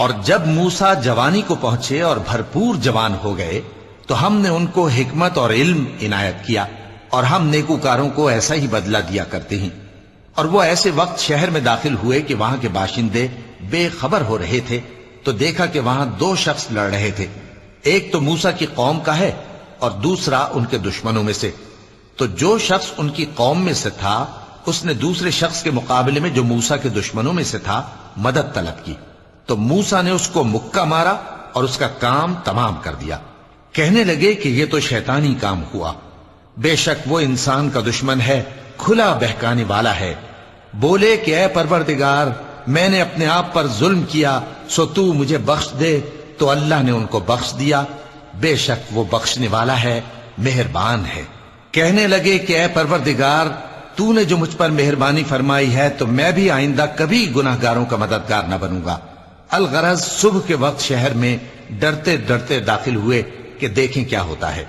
اور جب موسیٰ جوانی کو پہنچے اور بھرپور جوان ہو گئے تو ہم نے ان کو حکمت اور علم عنایت کیا، اور ہم نیکوکاروں کو ایسا ہی بدلہ دیا کرتے ہیں۔ اور وہ ایسے وقت شہر میں داخل ہوئے کہ وہاں کے باشندے بے خبر ہو رہے تھے، تو دیکھا کہ وہاں دو شخص لڑ رہے تھے، ایک تو موسیٰ کی قوم کا ہے اور دوسرا ان کے دشمنوں میں سے۔ تو جو شخص ان کی قوم میں سے تھا اس نے دوسرے شخص کے مقابلے میں جو موسیٰ کے دشمنوں میں سے تھا مدد طلب کی، تو موسیٰ نے اس کو مکہ مارا اور اس کا کام تمام کر دیا۔ کہنے لگے کہ یہ تو شیطانی کام ہوا، بے شک وہ انسان کا دشمن ہے، کھلا بہکانے والا ہے۔ بولے کہ اے پروردگار، میں نے اپنے آپ پر ظلم کیا، سو تو مجھے بخش دے، تو اللہ نے ان کو بخش دیا، بے شک وہ بخشنے والا ہے، مہربان ہے۔ کہنے لگے کہ اے پروردگار، تو نے جو مجھ پر مہربانی فرمائی ہے تو میں بھی آئندہ کبھی گناہ گاروں کا مددگار نہ بنوں گا۔ الغرض صبح کے وقت شہر میں ڈرتے ڈرتے داخل ہوئے کہ دیکھیں کیا ہوتا ہے،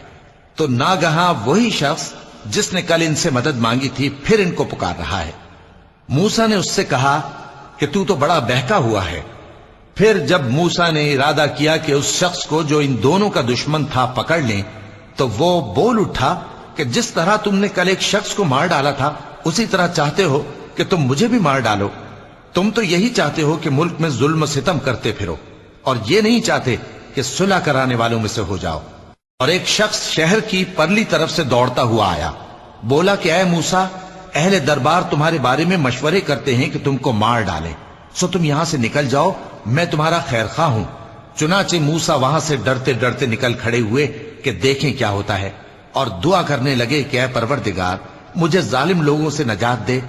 تو ناگہاں وہی شخص جس نے کل ان سے مدد مانگی تھی پھر ان کو پکار رہا ہے۔ موسیٰ نے اس سے کہا کہ تو بڑا بہکا ہوا ہے۔ پھر جب موسیٰ نے ارادہ کیا کہ اس شخص کو جو ان دونوں کا دشمن تھا پکڑ لیں، تو وہ بول اٹھا کہ جس طرح تم نے کل ایک شخص کو مار ڈالا تھا اسی طرح چاہتے ہو کہ تم مجھے بھی مار ڈالو۔ تم تو یہی چاہتے ہو کہ ملک میں ظلم و ستم کرتے پھرو، اور یہ نہیں چاہتے کہ صلح کرانے والوں میں سے ہو جاؤ۔ اور ایک شخص شہر کی پرلی طرف سے دوڑتا ہوا آیا، بولا کہ اے موسیٰ، اہل دربار تمہارے بارے میں مشورے کرتے ہیں کہ تم کو مار ڈالیں، سو تم یہاں سے نکل جاؤ، میں تمہارا خیر خواہ ہوں۔ چنانچہ موسیٰ وہاں سے ڈرتے ڈرتے نکل کھڑے ہوئے کہ دیکھیں کیا ہوتا ہے، اور دعا کرنے لگے کہ اے پروردگار، مجھے ظالم لوگوں سے نجات دے